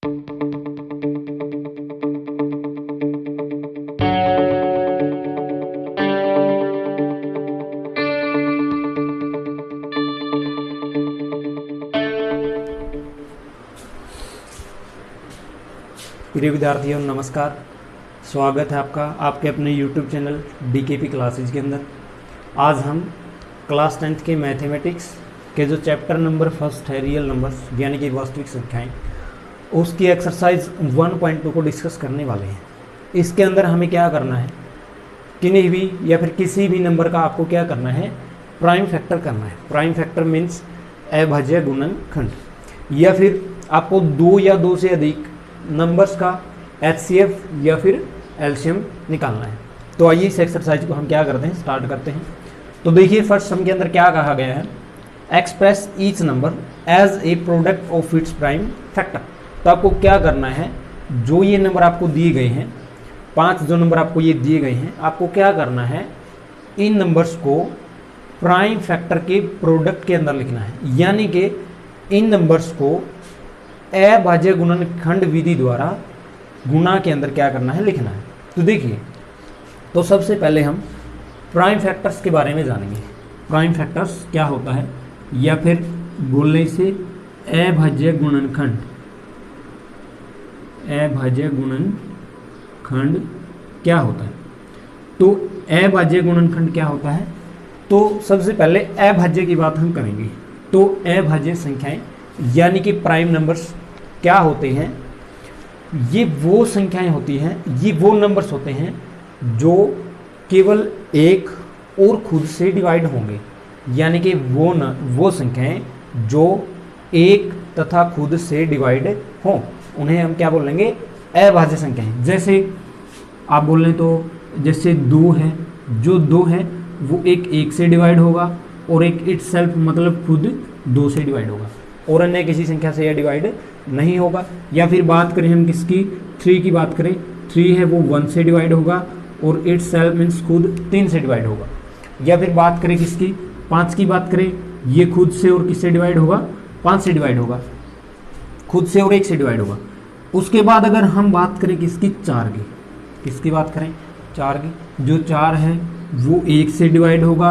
प्रिय विद्यार्थियों नमस्कार, स्वागत है आपका आपके अपने YouTube चैनल DKP क्लासेज के अंदर। आज हम क्लास 10th के मैथमेटिक्स के जो चैप्टर नंबर फर्स्ट है रियल नंबर्स यानी कि वास्तविक संख्याएं, उसकी एक्सरसाइज 1.2 को डिस्कस करने वाले हैं। इसके अंदर हमें क्या करना है, किन्हीं भी या फिर किसी भी नंबर का आपको क्या करना है, प्राइम फैक्टर करना है। प्राइम फैक्टर मीन्स अभाज्य गुणनखंड, या फिर आपको दो या दो से अधिक नंबर्स का HCF या फिर एलसीएम निकालना है। तो आइए इस एक्सरसाइज को हम क्या करते हैं, स्टार्ट करते हैं। तो देखिए फर्स्ट सम के अंदर क्या कहा गया है, express each number as a product of its prime factor. तो आपको क्या करना है, जो ये नंबर आपको दिए गए हैं, 5 जो नंबर आपको ये दिए गए हैं, आपको क्या करना है, इन नंबर्स को प्राइम फैक्टर के प्रोडक्ट के अंदर लिखना है, यानी कि इन नंबर्स को अभाज्य गुणनखंड विधि द्वारा गुणा के अंदर क्या करना है, लिखना है। तो देखिए, तो सबसे पहले हम प्राइम फैक्टर्स के बारे में जानेंगे। प्राइम फैक्टर्स क्या होता है, या फिर बोलने से अभाज्य गुणनखंड। अभाज्य गुणनखंड क्या होता है, तो अभाज्य गुणनखंड क्या होता है, तो सबसे पहले अभाज्य की बात हम करेंगे। तो अभाज्य संख्याएं यानी कि प्राइम नंबर्स क्या होते हैं, ये वो संख्याएं होती हैं, ये वो नंबर्स होते हैं जो केवल एक और खुद से डिवाइड होंगे, यानी कि वो संख्याएं जो एक तथा खुद से डिवाइड हों, उन्हें हम क्या बोलेंगे, अभाज्य संख्याएं। जैसे आप बोल लें तो जैसे 2 है, जो 2 है वो एक से डिवाइड होगा और एक इटसेल्फ मतलब खुद 2 से डिवाइड होगा, और अन्य किसी संख्या से यह डिवाइड नहीं होगा। या फिर बात करें हम किसकी, 3 की बात करें, 3 है वो 1 से डिवाइड होगा और इटसेल्फ मीन्स खुद 3 से डिवाइड होगा। या फिर बात करें किसकी, 5 की बात करें, ये खुद से और किससे डिवाइड होगा, 5 से डिवाइड होगा, खुद से और 1 से डिवाइड होगा। उसके बाद अगर हम बात करें किसकी, 4 की, किसकी बात करें, 4 की, जो 4 है वो 1 से डिवाइड होगा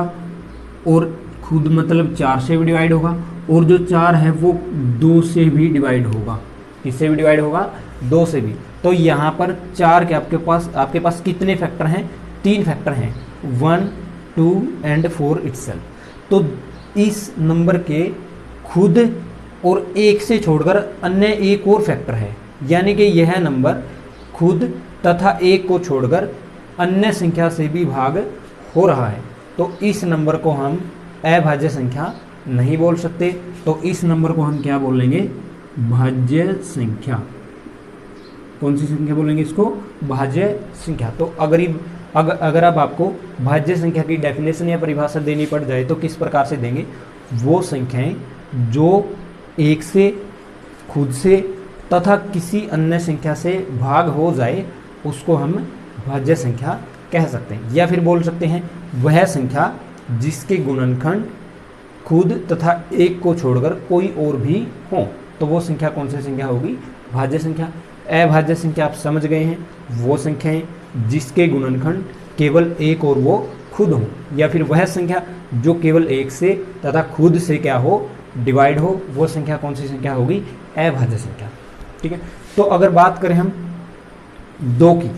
और खुद मतलब 4 से भी डिवाइड होगा, और जो 4 है वो 2 से भी डिवाइड होगा। किससे भी डिवाइड होगा, 2 से भी। तो यहाँ पर 4 के आपके पास कितने फैक्टर हैं, 3 फैक्टर हैं, 1, 2 एंड 4 इटसेल्फ। तो इस नंबर के खुद और 1 से छोड़कर अन्य एक और फैक्टर है, यानी कि यह नंबर खुद तथा 1 को छोड़कर अन्य संख्या से भी भाग हो रहा है। तो इस नंबर को हम अभाज्य संख्या नहीं बोल सकते, तो इस नंबर को हम क्या बोलेंगे, भाज्य संख्या। कौन सी संख्या बोलेंगे इसको, भाज्य संख्या। तो अगर अब आपको भाज्य संख्या की डेफिनेशन या परिभाषा देनी पड़ जाए तो किस प्रकार से देंगे, वो संख्याएं जो 1 से, खुद से तथा किसी अन्य संख्या से भाग हो जाए उसको हम भाज्य संख्या कह सकते हैं। या फिर बोल सकते हैं वह संख्या जिसके गुणनखंड खुद तथा 1 को छोड़कर कोई और भी हो, तो वो संख्या कौन सी संख्या होगी, भाज्य संख्या। अभाज्य संख्या आप समझ गए हैं, वो संख्याएं जिसके गुणनखंड केवल 1 और वो खुद हो, या फिर वह संख्या जो केवल 1 से तथा खुद से क्या हो, डिवाइड हो, वो संख्या कौन सी संख्या होगी, अभाज्य संख्या। ठीक है। तो अगर बात करें हम 2 की,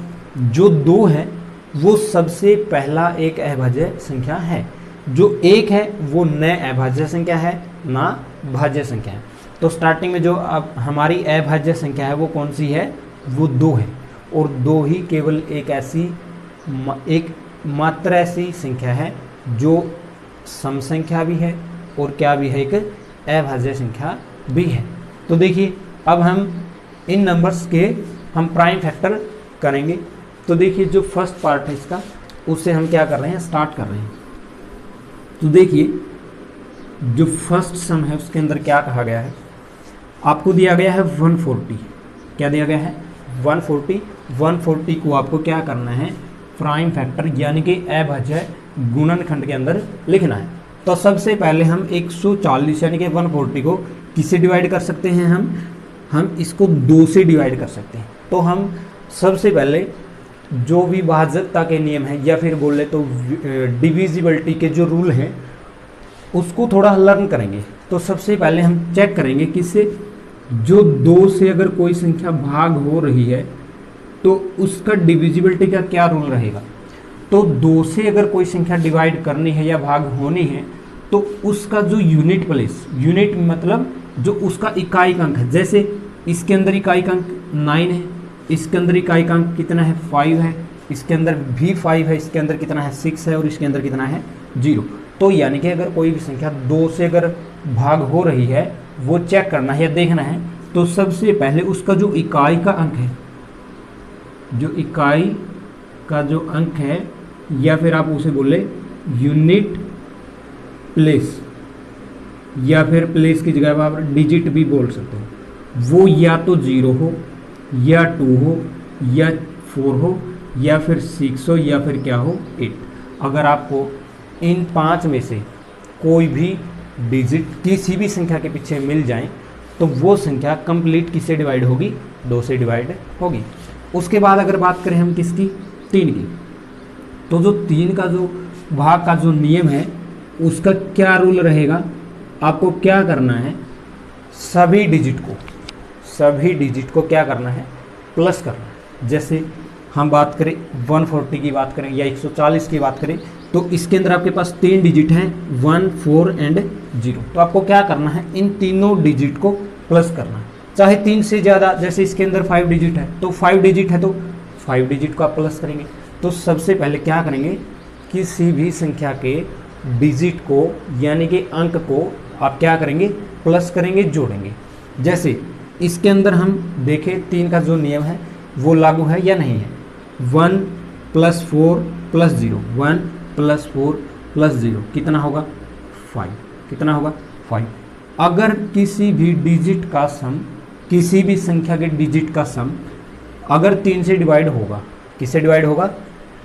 जो 2 है वो सबसे पहला एक अभाज्य संख्या है, जो 1 है वो न अभाज्य संख्या है ना भाज्य संख्या है। तो स्टार्टिंग में जो अब हमारी अभाज्य संख्या है वो कौन सी है, वो 2 है, और 2 ही केवल एक मात्र ऐसी संख्या है जो सम संख्या भी है और क्या भी है, एक अभाज्य संख्या भी है। तो देखिए अब हम इन नंबर्स के हम प्राइम फैक्टर करेंगे। तो देखिए जो फर्स्ट पार्ट है इसका, उससे हम क्या कर रहे हैं, स्टार्ट कर रहे हैं। तो देखिए जो फर्स्ट सम है उसके अंदर क्या कहा गया है, आपको दिया गया है 140। क्या दिया गया है, 140। 140 को आपको क्या करना है, प्राइम फैक्टर यानी कि अभाज्य गुणनखंड के अंदर लिखना है। तो सबसे पहले हम 140 यानी कि 140 को किससे डिवाइड कर सकते हैं, हम इसको 2 से डिवाइड कर सकते हैं। तो हम सबसे पहले जो भी भाज्यता के नियम हैं या फिर बोले तो डिविजिबिलिटी के जो रूल हैं उसको थोड़ा लर्न करेंगे। तो सबसे पहले हम चेक करेंगे कि इससे जो 2 से अगर कोई संख्या भाग हो रही है तो उसका डिविजिबिलिटी का क्या रूल रहेगा। तो 2 से अगर कोई संख्या डिवाइड करनी है या भाग होनी है तो उसका जो यूनिट प्लेस, यूनिट मतलब जो उसका इकाई अंक है, जैसे इसके अंदर इकाई अंक 9 है, इसके अंदर इकाई अंक कितना है 5 है, इसके अंदर भी 5 है, इसके अंदर कितना है 6 है और इसके अंदर कितना है 0। तो यानी कि अगर कोई भी संख्या 2 से अगर भाग हो रही है वो चेक करना है या देखना है तो सबसे पहले उसका जो इकाई का अंक है, जो इकाई का जो अंक है या फिर आप उसे बोले यूनिट प्लेस या फिर प्लेस की जगह आप डिजिट भी बोल सकते हो, वो या तो 0 हो या 2 हो या 4 हो या फिर 6 हो या फिर क्या हो 8। अगर आपको इन 5 में से कोई भी डिजिट किसी भी संख्या के पीछे मिल जाए तो वो संख्या कंप्लीट किससे डिवाइड होगी, 2 से डिवाइड होगी। उसके बाद अगर बात करें हम किसकी, 3 की, तो जो 3 का जो भाग का जो नियम है उसका क्या रूल रहेगा। आपको क्या करना है, सभी डिजिट को क्या करना है, प्लस करना है। जैसे हम बात करें 140 की बात करें या 140 की बात करें तो इसके अंदर आपके पास 3 डिजिट हैं 1, 4 एंड 0। तो आपको क्या करना है, इन तीनों डिजिट को प्लस करना है। चाहे 3 से ज़्यादा, जैसे इसके अंदर 5 डिजिट है तो 5 डिजिट है तो 5 डिजिट को आप प्लस करेंगे। तो सबसे पहले क्या करेंगे, किसी भी संख्या के डिजिट को यानी कि अंक को आप क्या करेंगे, प्लस करेंगे, जोड़ेंगे। जैसे इसके अंदर हम देखें 3 का जो नियम है वो लागू है या नहीं है। 1 + 4 + 0, 1 + 4 + 0 कितना होगा 5, कितना होगा 5। अगर किसी भी डिजिट का सम, किसी भी संख्या के डिजिट का सम अगर 3 से डिवाइड होगा, किससे डिवाइड होगा,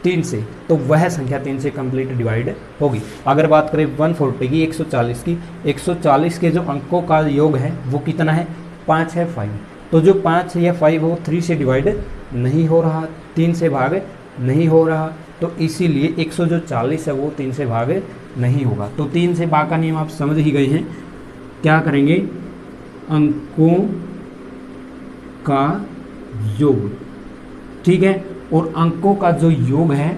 3 से, तो वह संख्या 3 से कंप्लीट डिवाइड होगी। अगर बात करें 140 की, 140 की, 140 के जो अंकों का योग है वो कितना है, 5 है 5। तो जो 5 या 5 हो 3 से डिवाइड नहीं हो रहा, 3 से भाग नहीं हो रहा, तो इसीलिए 140 है वो 3 से भाग नहीं होगा। तो 3 से भाग का नियम आप समझ ही गए हैं। क्या करेंगे, अंकों का योग, ठीक है। और अंकों का जो योग है,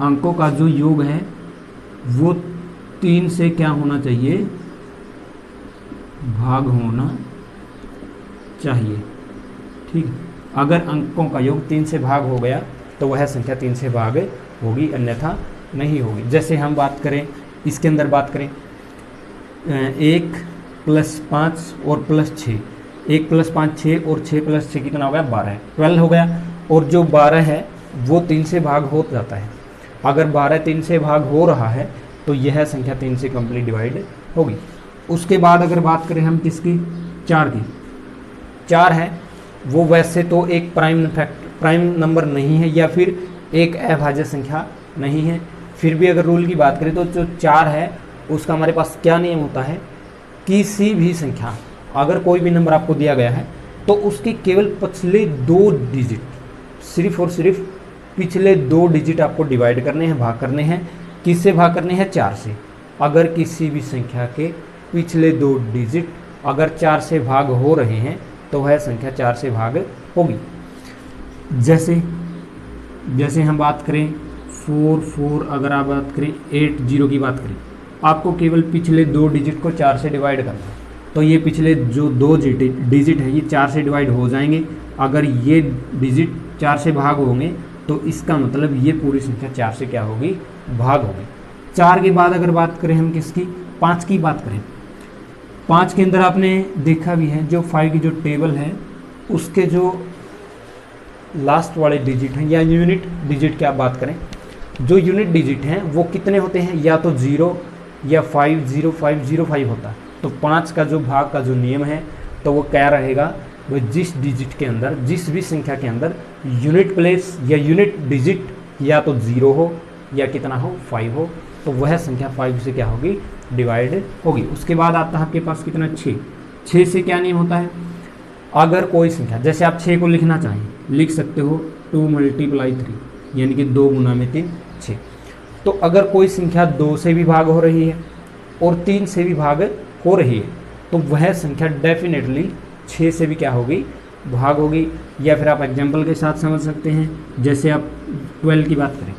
अंकों का जो योग है वो 3 से क्या होना चाहिए, भाग होना चाहिए, ठीक है। अगर अंकों का योग 3 से भाग हो गया तो वह संख्या 3 से भाग होगी, अन्यथा नहीं होगी। जैसे हम बात करें इसके अंदर बात करें 1 + 5 और +6, 1 + 5 6 और 6 + 6 कितना हो गया 12, 12 हो गया। और जो 12 है वो 3 से भाग हो जाता है। अगर 12 3 से भाग हो रहा है तो यह संख्या 3 से कंप्लीट डिवाइड होगी। उसके बाद अगर बात करें हम किसकी, 4 की, 4 है वो वैसे तो एक प्राइम नंबर नहीं है या फिर एक अभाज्य संख्या नहीं है, फिर भी अगर रूल की बात करें तो जो 4 है उसका हमारे पास क्या नियम होता है, किसी भी संख्या अगर कोई भी नंबर आपको दिया गया है तो उसके केवल पिछले 2 डिजिट, सिर्फ और सिर्फ पिछले 2 डिजिट आपको डिवाइड करने हैं, भाग करने हैं। किससे भाग करने हैं, 4 से। अगर किसी भी संख्या के पिछले 2 डिजिट अगर 4 से भाग हो रहे हैं तो वह संख्या 4 से भाग होगी। जैसे हम बात करें 4 अगर आप बात करें 8 0 की बात करें, आपको केवल पिछले 2 डिजिट को 4 से डिवाइड करना है। तो ये पिछले जो 2 डिजिट है ये 4 से डिवाइड हो जाएंगे। अगर ये डिजिट 4 से भाग होंगे तो इसका मतलब ये पूरी संख्या 4 से क्या होगी, भाग होगी। 4 के बाद अगर बात करें हम किसकी, 5 की बात करें, 5 के अंदर आपने देखा भी है जो 5 की जो टेबल है उसके जो लास्ट वाले डिजिट हैं या यूनिट डिजिट की आप बात करें, जो यूनिट डिजिट हैं वो कितने होते हैं, या तो 0 या 5 0 5 0 5 होता है। तो 5 का जो भाग का जो नियम है तो वो क्या रहेगा, वो जिस डिजिट के अंदर, जिस भी संख्या के अंदर यूनिट प्लेस या यूनिट डिजिट या तो 0 हो या कितना हो 5 हो तो वह संख्या 5 से क्या होगी, डिवाइड होगी। उसके बाद आता है आपके पास कितना 6 से क्या नियम होता है, अगर कोई संख्या, जैसे आप 6 को लिखना चाहें लिख सकते हो 2 × 3, यानी कि 2 गुना में 3 6। तो अगर कोई संख्या 2 से भी भाग हो रही है और 3 से भी भाग हो रही है तो वह संख्या डेफिनेटली 6 से भी क्या होगी, भाग होगी। या फिर आप एग्जाम्पल के साथ समझ सकते हैं, जैसे आप 12 की बात करें,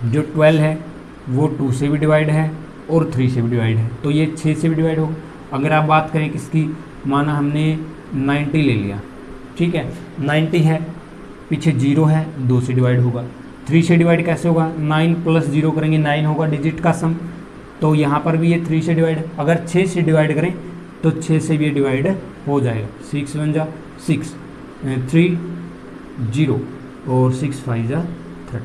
जो 12 है वो 2 से भी डिवाइड है और 3 से भी डिवाइड है, तो ये 6 से भी डिवाइड होगा। अगर आप बात करें किसकी, माना हमने 90 ले लिया, ठीक है, 90 है, पीछे 0 है, 2 से डिवाइड होगा। 3 से डिवाइड कैसे होगा, 9 + 0 करेंगे, 9 होगा डिजिट का सम, तो यहाँ पर भी ये 3 से डिवाइड है। अगर 6 से डिवाइड करें तो 6 से भी ये डिवाइड हो जाएगा। 6 1 जा 6, 3 0 और 6 5 जा 30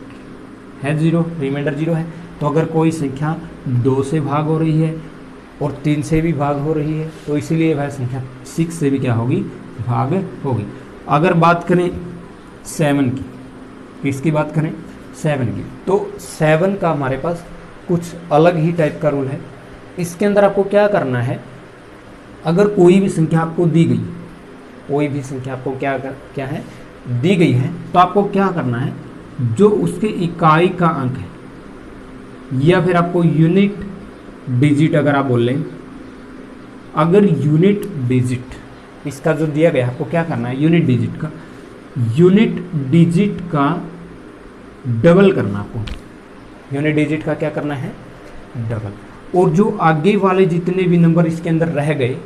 है 0, रिमाइंडर 0 है। तो अगर कोई संख्या 2 से भाग हो रही है और 3 से भी भाग हो रही है तो इसीलिए वह संख्या 6 से भी क्या होगी, भाग होगी। अगर बात करें 7 की, किसकी बात करें, 7 की, तो 7 का हमारे पास कुछ अलग ही टाइप का रूल है। इसके अंदर आपको क्या करना है, अगर कोई भी संख्या आपको दी गई, कोई भी संख्या आपको क्या है दी गई है, तो आपको क्या करना है, जो उसके इकाई का अंक है या फिर आपको यूनिट डिजिट अगर आप बोल लें, अगर यूनिट डिजिट इसका जो दिया गया है, आपको क्या करना है, यूनिट डिजिट का डबल करना, आपको यूनिट डिजिट का क्या करना है, डबल। और जो आगे वाले जितने भी नंबर इसके अंदर रह गए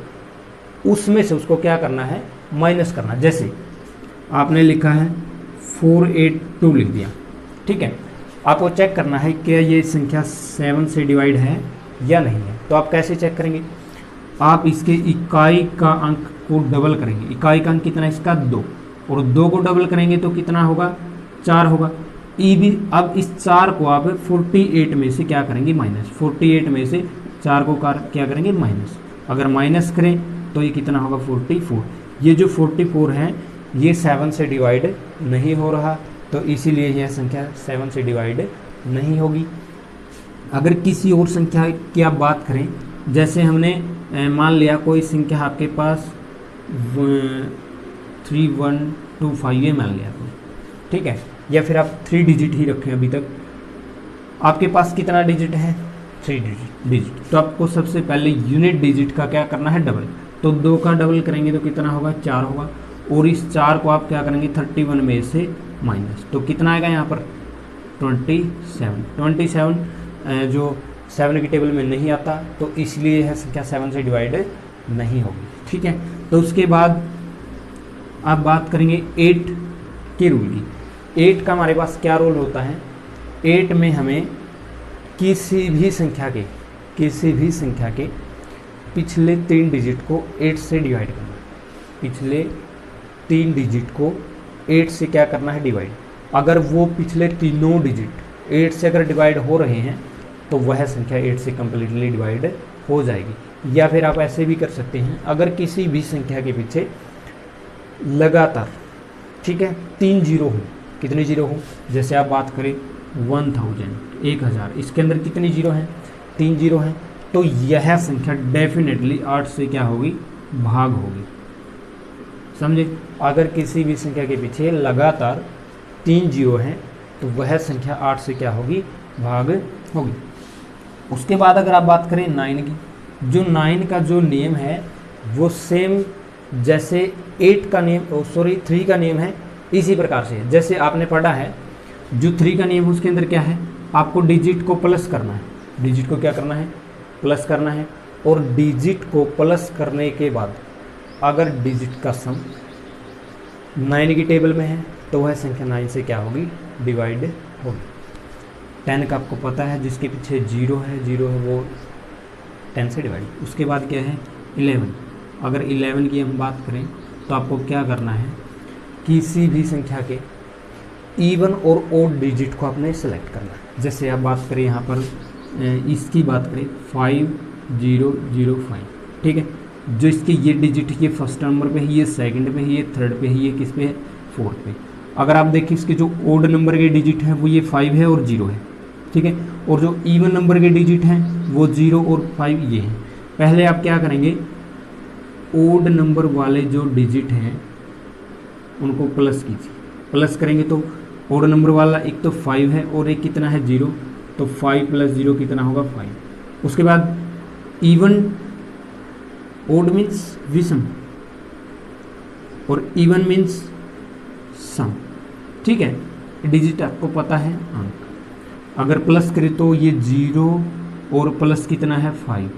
उसमें से उसको क्या करना है, माइनस करना। जैसे आपने लिखा है 482 लिख दिया, ठीक है, आपको चेक करना है क्या ये संख्या 7 से डिवाइड है या नहीं है। तो आप कैसे चेक करेंगे, आप इसके इकाई का अंक को डबल करेंगे। इकाई का अंक कितना है इसका, 2, और 2 को डबल करेंगे तो कितना होगा, 4 होगा। अब इस 4 को आप 48 में से क्या करेंगे, माइनस। 48 में से 4 को क्या करेंगे, माइनस। अगर माइनस करें तो ये कितना होगा, 44। ये जो 44 है ये 7 से डिवाइड नहीं हो रहा, तो इसीलिए यह संख्या 7 से डिवाइड नहीं होगी। अगर किसी और संख्या की आप बात करें, जैसे हमने मान लिया कोई संख्या आपके पास 3125 ये मान लिया तो, ठीक है, या फिर आप 3 डिजिट ही रखें। अभी तक आपके पास कितना डिजिट है, 3 डिजिट। तो आपको सबसे पहले यूनिट डिजिट का क्या करना है, डबल। तो 2 का डबल करेंगे तो कितना होगा, 4 होगा। और इस 4 को आप क्या करेंगे, 31 में से माइनस, तो कितना आएगा यहाँ पर, 27 जो 7 की टेबल में नहीं आता, तो इसलिए यह संख्या 7 से डिवाइड नहीं होगी, ठीक है। तो उसके बाद आप बात करेंगे 8 के रूल की। 8 का हमारे पास क्या रूल होता है, 8 में हमें किसी भी संख्या के पिछले 3 डिजिट को 8 से डिवाइड करना। पिछले 3 डिजिट को 8 से क्या करना है, डिवाइड। अगर वो पिछले तीनों डिजिट 8 से अगर डिवाइड हो रहे हैं तो वह संख्या 8 से कम्प्लीटली डिवाइड हो जाएगी। या फिर आप ऐसे भी कर सकते हैं, अगर किसी भी संख्या के पीछे लगातार, ठीक है, 3 जीरो हो, कितने जीरो हो, जैसे आप बात करें 1000, इसके अंदर कितनी जीरो हैं, 3 जीरो हैं, तो यह संख्या डेफिनेटली 8 से क्या होगी, भाग होगी। समझे, अगर किसी भी संख्या के पीछे लगातार 3 जीरो हैं तो वह संख्या 8 से क्या होगी, भाग होगी। उसके बाद अगर आप बात करें 9 की, जो 9 का जो नियम है वो सेम जैसे 8 का नियम, 3 का नियम है, इसी प्रकार से है। जैसे आपने पढ़ा है जो 3 का नियम, उसके अंदर क्या है, आपको डिजिट को प्लस करना है। डिजिट को क्या करना है, प्लस करना है। और डिजिट को प्लस करने के बाद अगर डिजिट का सम 9 की टेबल में है तो वह संख्या 9 से क्या होगी, डिवाइड होगी। 10 का आपको पता है, जिसके पीछे 0 है वो 10 से डिवाइड। उसके बाद क्या है 11। अगर 11 की हम बात करें तो आपको क्या करना है, किसी भी संख्या के इवन और ओड डिजिट को आपने सेलेक्ट करना है। जैसे आप बात करें यहाँ पर इसकी बात करें 5005, ठीक है, जो इसके ये डिजिट ये फर्स्ट नंबर पे है, ये सेकंड पे है, ये थर्ड पे है, ये किस पे है, फोर्थ पे। अगर आप देखें इसके जो ओड नंबर के डिजिट हैं वो ये 5 है और 0 है, ठीक है, और जो इवन नंबर के डिजिट हैं वो 0 और 5 ये हैं। पहले आप क्या करेंगे, ओड नंबर वाले जो डिजिट हैं उनको प्लस कीजिए। प्लस करेंगे तो ओड नंबर वाला एक तो 5 है और एक कितना है 0, तो 5 + 0 कितना होगा 5। उसके बाद इवन ओड मीन्स विषम और इवन मीन्स सम, ठीक है। डिजिट आपको पता है अंक, अगर प्लस करें तो ये 0 और प्लस कितना है 5,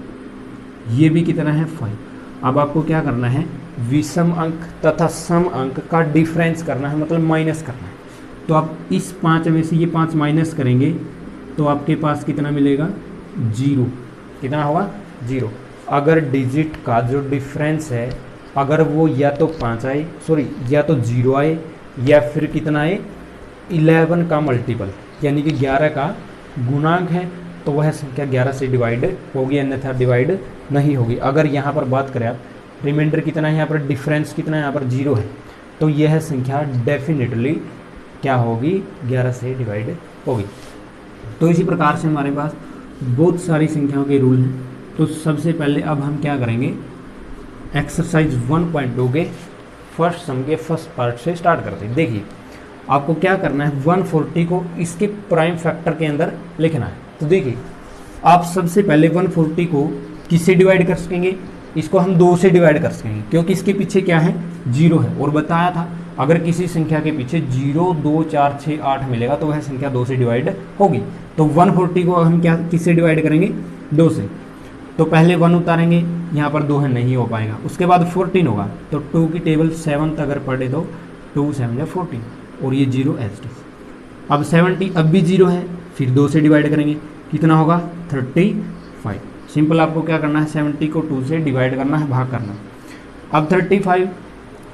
ये भी कितना है 5। अब आपको क्या करना है, विषम अंक तथा सम अंक का डिफरेंस करना है, मतलब माइनस करना है। तो आप इस 5 में से ये 5 माइनस करेंगे तो आपके पास कितना मिलेगा 0, कितना होगा 0। अगर डिजिट का जो डिफरेंस है अगर वो या तो 5 आए, सॉरी या तो 0 आए या फिर कितना आए 11 का मल्टीपल यानी कि 11 का गुणांक है, तो वह संख्या 11 से डिवाइड होगी, अन्यथा डिवाइड नहीं होगी। अगर यहाँ पर बात करें आप रिमाइंडर कितना है, यहाँ पर डिफरेंस कितना है, यहाँ पर 0 है, तो यह संख्या डेफिनेटली क्या होगी 11 से डिवाइड होगी। तो इसी प्रकार से हमारे पास बहुत सारी संख्याओं के रूल हैं। तो सबसे पहले अब हम क्या करेंगे, एक्सरसाइज 1.2 के फर्स्ट सम के फर्स्ट पार्ट से स्टार्ट करते हैं। देखिए आपको क्या करना है, 140 को इसके प्राइम फैक्टर के अंदर लिखना है। तो देखिए आप सबसे पहले 140 को किससे डिवाइड कर सकेंगे, इसको हम 2 से डिवाइड कर सकेंगे क्योंकि इसके पीछे क्या है 0 है, और बताया था अगर किसी संख्या के पीछे 0, 2, 4, 6, 8 मिलेगा तो वह संख्या 2 से डिवाइड होगी। तो 140 को हम क्या किससे डिवाइड करेंगे 2 से। तो पहले 1 उतारेंगे, यहाँ पर 2 है नहीं हो पाएगा। उसके बाद 14 होगा, तो 2 की टेबल 7th अगर पढ़े तो 2 7 या 14 और ये 0 एज इट इज। अब 70 अब भी 0 है, फिर 2 से डिवाइड करेंगे, कितना होगा 35। सिंपल आपको क्या करना है 70 को 2 से डिवाइड करना है, भाग करना। अब 35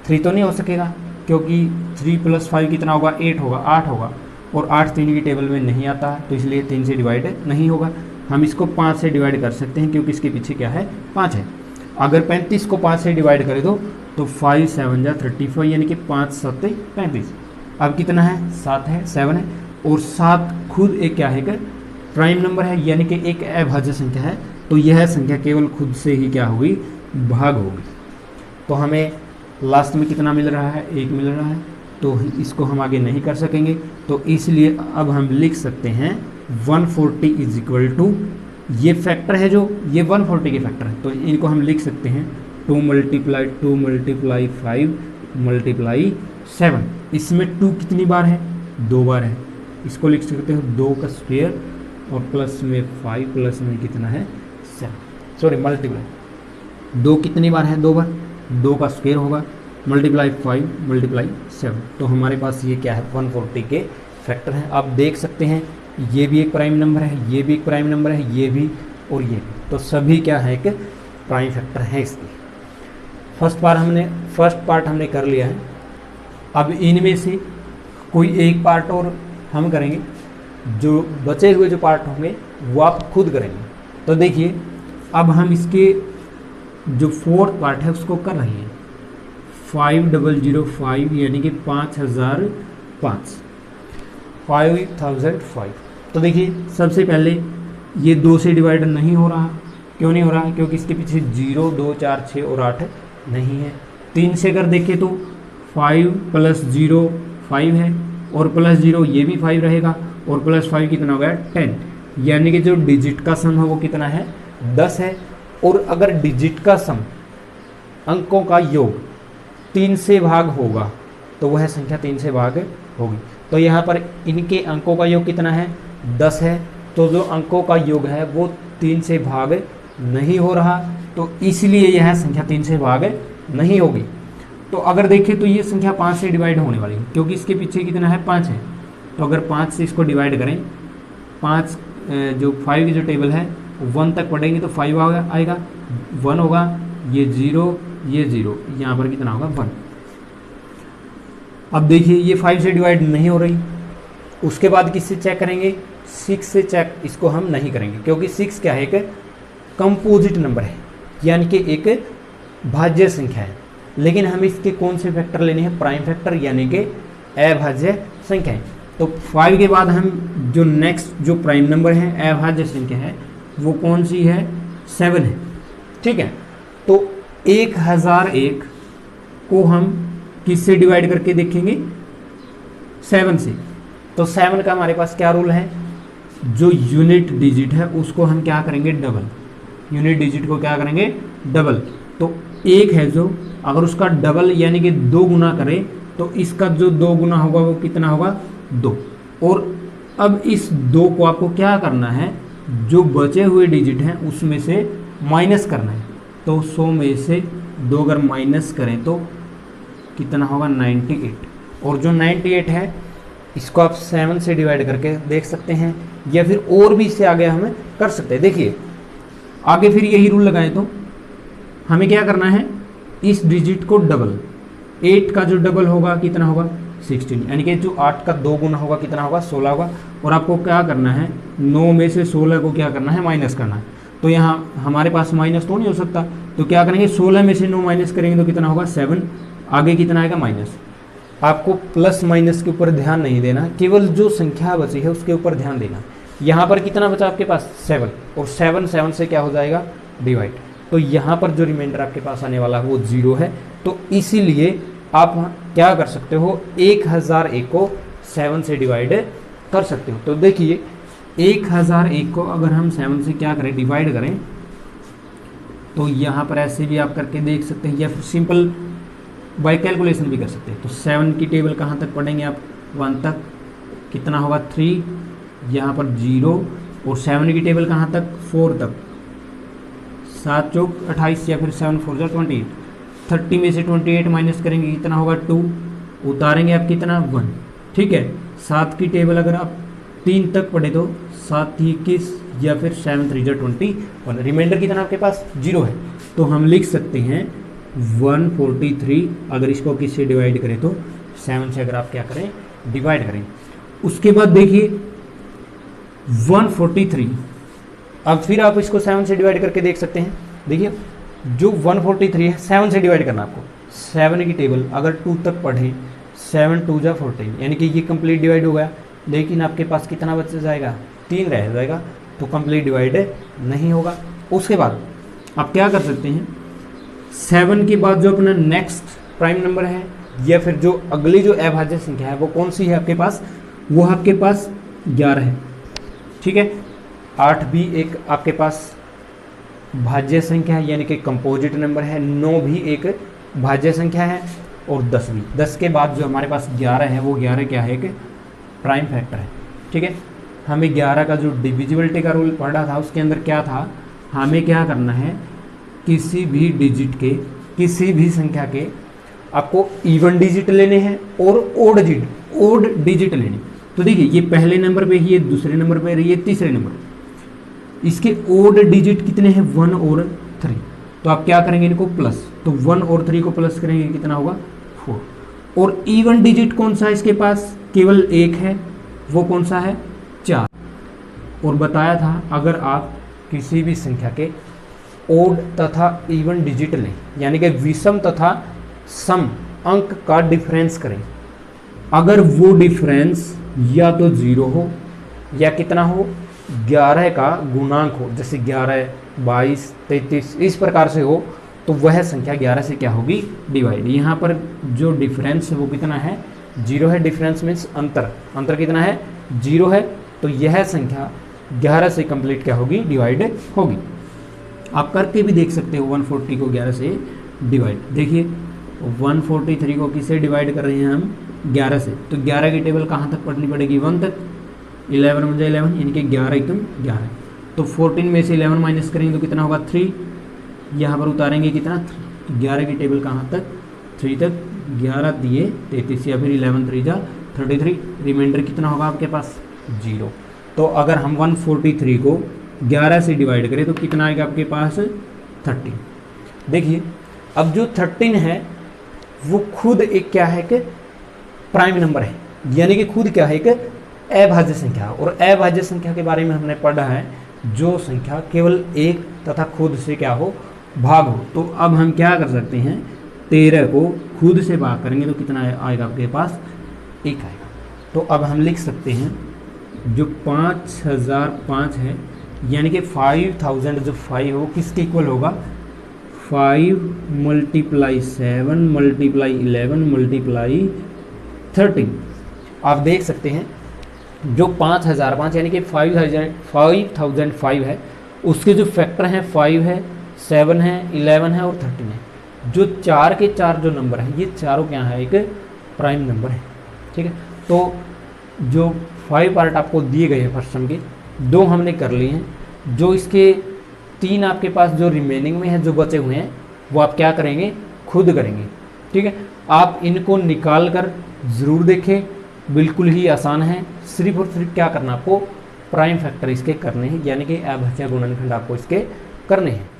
3 तो नहीं हो सकेगा क्योंकि 3 + 5 कितना होगा 8 होगा, 8 होगा, और 8 3 की टेबल में नहीं आता है तो इसलिए 3 से डिवाइड नहीं होगा। हम इसको 5 से डिवाइड कर सकते हैं क्योंकि इसके पीछे क्या है 5 है। अगर 35 को 5 से डिवाइड करें तो 5 7 जा 35 यानी कि 5 7 35। अब कितना है 7 है, 7 है, और 7 खुद एक क्या है प्राइम नंबर है यानी कि एक अभाज्य संख्या है, तो यह संख्या केवल खुद से ही क्या होगी भाग होगी। तो हमें लास्ट में कितना मिल रहा है 1 मिल रहा है, तो इसको हम आगे नहीं कर सकेंगे, तो इसलिए अब हम लिख सकते हैं 140 इज इक्वल टू, ये फैक्टर है जो ये 140 के फैक्टर है, तो इनको हम लिख सकते हैं 2 × 5 × 7। इसमें 2 कितनी बार है 2 बार है, इसको लिख सकते हो 2 का स्क्वायर और प्लस में 5 प्लस में कितना है 7, सॉरी मल्टीप्लाई 2 कितनी बार है 2 बार, 2 का स्क्वायर होगा मल्टीप्लाई 5 मल्टीप्लाई 7। तो हमारे पास ये क्या है 140 के फैक्टर हैं। आप देख सकते हैं ये भी एक प्राइम नंबर है, ये भी एक प्राइम नंबर है, ये भी और ये भी, तो सभी क्या है कि प्राइम फैक्टर है इसके। फर्स्ट पार्ट हमने कर लिया है। अब इनमें से कोई एक पार्ट और हम करेंगे, जो बचे हुए जो पार्ट होंगे वो आप खुद करेंगे। तो देखिए अब हम इसके जो 4th पार्ट है उसको कर रहे हैं 5005 यानी कि 5005। तो देखिए सबसे पहले ये 2 से डिवाइड नहीं हो रहा, क्यों नहीं हो रहा, क्योंकि इसके पीछे 0, 2, 4, 6 और 8 नहीं है। 3 से अगर देखें तो 5 + 0 5 है, और +0 ये भी 5 रहेगा, और +5 कितना हो गया 10, यानी कि जो डिजिट का सम है वो कितना है 10 है। और अगर डिजिट का सम अंकों का योग 3 से भाग होगा तो वह संख्या 3 से भाग होगी। तो यहाँ पर इनके अंकों का योग कितना है 10 है, तो जो अंकों का योग है वो 3 से भाग नहीं हो रहा, तो इसलिए यह संख्या 3 से भाग नहीं होगी। तो अगर देखें तो ये संख्या 5 से डिवाइड होने वाली है क्योंकि इसके पीछे कितना है 5 है। तो अगर 5 से इसको डिवाइड करें, 5 जो 5 की जो टेबल है 1 तक पढ़ेंगे तो 5 आएगा, 1 होगा, ये 0, ये 0, यहाँ पर कितना होगा 1। अब देखिए ये 5 से डिवाइड नहीं हो रही, उसके बाद किससे चेक करेंगे 6 से चेक इसको हम नहीं करेंगे क्योंकि 6 क्या है एक कंपोजिट नंबर है यानी कि एक भाज्य संख्या है। लेकिन हमें इसके कौन से फैक्टर लेने हैं प्राइम फैक्टर यानी कि अभाज्य संख्या है। तो 5 के बाद हम जो नेक्स्ट जो प्राइम नंबर है अभाज्य संख्या है वो कौन सी है 7 है, ठीक है। तो 1001 को हम किससे डिवाइड करके देखेंगे? 7 से। तो 7 का हमारे पास क्या रूल है? जो यूनिट डिजिट है उसको हम क्या करेंगे? डबल। यूनिट डिजिट को क्या करेंगे? डबल। तो 1 है जो, अगर उसका डबल यानी कि 2 गुना करें तो इसका जो 2 गुना होगा वो कितना होगा? 2। और अब इस 2 को आपको क्या करना है? जो बचे हुए डिजिट हैं उसमें से माइनस करना है। तो 100 में से 2 अगर माइनस करें तो कितना होगा? 98। और जो 98 है इसको आप 7 से डिवाइड करके देख सकते हैं, या फिर और भी इससे आगे हमें कर सकते हैं। देखिए आगे फिर यही रूल लगाएं तो हमें क्या करना है? इस डिजिट को डबल। 8 का जो डबल होगा कितना होगा? 16, यानी कि जो 8 का 2 गुना होगा कितना होगा? 16 होगा। और आपको क्या करना है? 9 में से 16 को क्या करना है? माइनस करना है। तो यहाँ हमारे पास माइनस तो नहीं हो सकता, तो क्या करेंगे? 16 में से 9 माइनस करेंगे तो कितना होगा? 7। आगे कितना आएगा? माइनस। आपको प्लस माइनस के ऊपर ध्यान नहीं देना, केवल जो संख्या बची है उसके ऊपर ध्यान देना। यहाँ पर कितना बचा आपके पास? 7। और 7 से क्या हो जाएगा? डिवाइड। तो यहाँ पर जो रिमाइंडर आपके पास आने वाला है वो 0 है। तो इसीलिए आप क्या कर सकते हो? 1001 को 7 से डिवाइड कर सकते हो। तो देखिए 1001 को अगर हम 7 से क्या करें? डिवाइड करें, तो यहाँ पर ऐसे भी आप करके देख सकते हैं, या फिर सिंपल बाय कैलकुलेशन भी कर सकते हैं। तो 7 की टेबल कहाँ तक पढ़ेंगे आप? 1 तक। कितना होगा? 3, यहाँ पर 0। और 7 की टेबल कहाँ तक? 4 तक। 7 चौक 28, या फिर 7 4 जा 28। 30 में से 28 माइनस करेंगे कितना होगा? 2। उतारेंगे आप कितना? 1। ठीक है। 7 की टेबल अगर आप 3 तक पढ़े तो 7 21, या फिर 7 3 जा 21। रिमाइंडर कितना आपके पास? 0 है। तो हम लिख सकते हैं 143। अगर इसको किससे डिवाइड करें तो 7 से अगर आप क्या करें? डिवाइड करें। उसके बाद देखिए 143, अब फिर आप इसको 7 से डिवाइड करके देख सकते हैं। देखिए जो 143 है 7 से डिवाइड करना आपको। 7 की टेबल अगर 2 तक पढ़ें, 7 2 जा 14, यानी कि ये कंप्लीट डिवाइड हो गया। लेकिन आपके पास कितना बच जाएगा? 3 रह जाएगा, तो कंप्लीट डिवाइड नहीं होगा। उसके बाद आप क्या कर सकते हैं? 7 के बाद जो अपना नेक्स्ट प्राइम नंबर है, या फिर जो अगली जो अभाज्य संख्या है वो कौन सी है आपके पास? वो आपके पास 11 है। ठीक है। 8 भी एक आपके पास भाज्य संख्या है, यानी कि कंपोजिट नंबर है। 9 भी एक भाज्य संख्या है, और 10 भी। 10 के बाद जो हमारे पास 11 है वो 11 क्या है? एक प्राइम फैक्टर है। ठीक है। हमें 11 का जो डिविजिबिलिटी का रूल पढ़ा था उसके अंदर क्या था? हमें क्या करना है? किसी भी डिजिट के, किसी भी संख्या के आपको इवन डिजिट लेने हैं और ओड डिजिट लेने। तो देखिए ये पहले नंबर पे ही है, दूसरे नंबर पे है, ये तीसरे नंबर। इसके ओड डिजिट कितने हैं? 1 और 3। तो आप क्या करेंगे? इनको प्लस। तो 1 और 3 को प्लस करेंगे कितना होगा? 4। और इवन डिजिट कौन सा है इसके पास? केवल एक है, वो कौन सा है? 4। और बताया था अगर आप किसी भी संख्या के ओड तथा इवन डिजिट लें, यानी कि विषम तथा सम अंक का डिफरेंस करें, अगर वो डिफरेंस या तो 0 हो या कितना हो? 11 का गुणांक हो, जैसे 11, 22, 33 इस प्रकार से हो, तो वह संख्या 11 से क्या होगी? डिवाइड। यहाँ पर जो डिफरेंस है वो कितना है? 0 है। डिफरेंस मीन्स अंतर कितना है? 0 है। तो यह संख्या 11 से कंप्लीट क्या होगी? डिवाइड होगी। आप करके भी देख सकते हो 140 को 11 से डिवाइड। देखिए 143 को किससे डिवाइड कर रहे हैं हम? 11 से। तो 11 की टेबल कहाँ तक पढ़नी पड़ेगी? 1 तक। 11 मुझे 11, यानी कि 11 एकदम 11। तो 14 में से 11 माइनस करेंगे तो कितना होगा? 3। यहाँ पर उतारेंगे कितना? 11 की टेबल कहाँ तक? 3 तक। 11 दिए 33, या फिर 11 3 जा 33। रिमाइंडर कितना होगा आपके पास? 0। तो अगर हम 143 को 11 से डिवाइड करें तो कितना आएगा आपके पास? 13। देखिए अब जो 13 है वो खुद एक क्या है? कि प्राइम नंबर है, यानी कि खुद क्या है? एक अभाज्य संख्या। और अभाज्य संख्या के बारे में हमने पढ़ा है, जो संख्या केवल एक तथा खुद से क्या हो? भाग हो। तो अब हम क्या कर सकते हैं? 13 को खुद से भाग करेंगे तो कितना आएगा आपके पास? 1 आएगा। तो अब हम लिख सकते हैं जो 5005 है, यानी कि 5000 जो 5 हो किसके इक्वल होगा? 5 मल्टीप्लाई 7 मल्टीप्लाई 11 मल्टीप्लाई 13। आप देख सकते हैं जो 5005 यानी कि 5005 है, उसके जो फैक्टर हैं 5 है, 7 है, 11 है और 13 है। जो 4 के 4 जो नंबर हैं ये चारों क्या है, एक प्राइम नंबर है। ठीक है, तो जो 5 पार्ट आपको दिए गए हैं फर्स्ट सम के, 2 हमने कर लिए हैं। जो इसके 3 आपके पास जो रिमेनिंग में है, जो बचे हुए हैं, वो आप क्या करेंगे, खुद करेंगे। ठीक है, आप इनको निकाल कर ज़रूर देखें, बिल्कुल ही आसान है। सिर्फ और सिर्फ क्या करना, आपको प्राइम फैक्टर इसके करने हैं, यानी कि अभाज्य गुणनखंड आपको इसके करने हैं।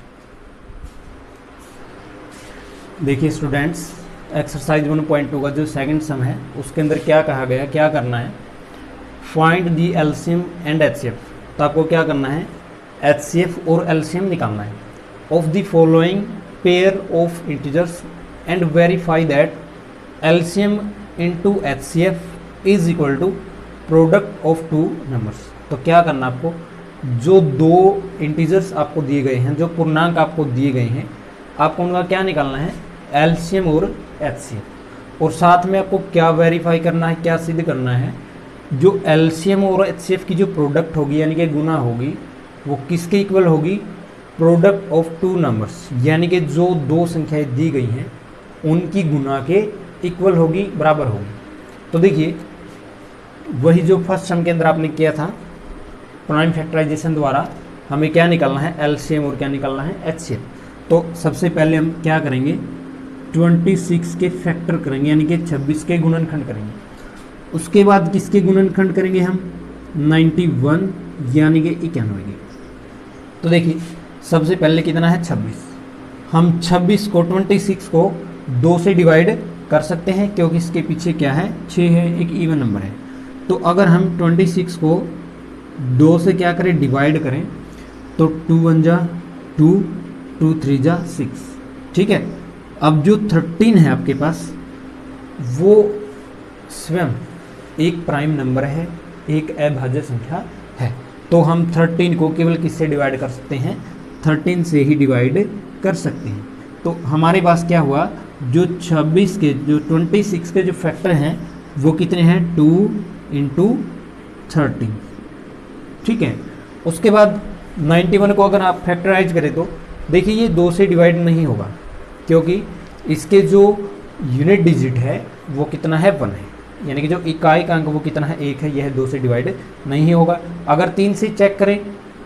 देखिए स्टूडेंट्स, एक्सरसाइज 1.2 का जो सेकंड सम है उसके अंदर क्या कहा गया, क्या करना है, find the LCM and HCF. तो आपको क्या करना है, एचसीएफ और एलसीएम निकालना है of the following pair of integers and verify that LCM into HCF is equal to product of 2 numbers. तो क्या करना आपको, जो 2 इंटीजर्स आपको दिए गए हैं, जो पूर्णांक आपको दिए गए हैं, आपको उनका क्या निकालना है, एलसीएम और एचसीएफ। और साथ में आपको क्या वेरीफाई करना है, क्या सिद्ध करना है, जो एलसीएम और एचसीएफ की जो प्रोडक्ट होगी यानी कि गुना होगी, वो किसके इक्वल होगी, प्रोडक्ट ऑफ 2 नंबर्स, यानी कि जो 2 संख्याएं दी गई हैं उनकी गुना के इक्वल होगी, बराबर होगी। तो देखिए वही जो फर्स्ट सम के अंदर आपने किया था प्राइम फैक्टराइजेशन द्वारा, हमें क्या निकालना है, एलसीएम और क्या निकालना है, एचसीएफ। तो सबसे पहले हम क्या करेंगे, 26 के फैक्टर करेंगे यानी कि 26 के गुणनखंड करेंगे। उसके बाद किसके गुणनखंड करेंगे हम, 91 यानी कि 91 के। तो देखिए सबसे पहले कितना है, 26। हम 26 को 26 को 2 से डिवाइड कर सकते हैं क्योंकि इसके पीछे क्या है, 6 है, एक इवन नंबर है। तो अगर हम 26 को 2 से क्या करें, डिवाइड करें, तो 2 1 जा 2, 2 3 जा 6। ठीक है, अब जो 13 है आपके पास, वो स्वयं एक प्राइम नंबर है, एक अभाज्य संख्या है। तो हम 13 को केवल किससे डिवाइड कर सकते हैं, 13 से ही डिवाइड कर सकते हैं। तो हमारे पास क्या हुआ, जो 26 के जो 26 के जो फैक्टर हैं वो कितने हैं, 2 इंटू 13। ठीक है, उसके बाद 91 को अगर आप फैक्टराइज करें तो देखिए ये 2 से डिवाइड नहीं होगा क्योंकि इसके जो यूनिट डिजिट है वो कितना है, 1 है, यानी कि जो इकाई का अंक वो कितना है, 1 है, यह 2 से डिवाइड नहीं होगा। अगर 3 से चेक करें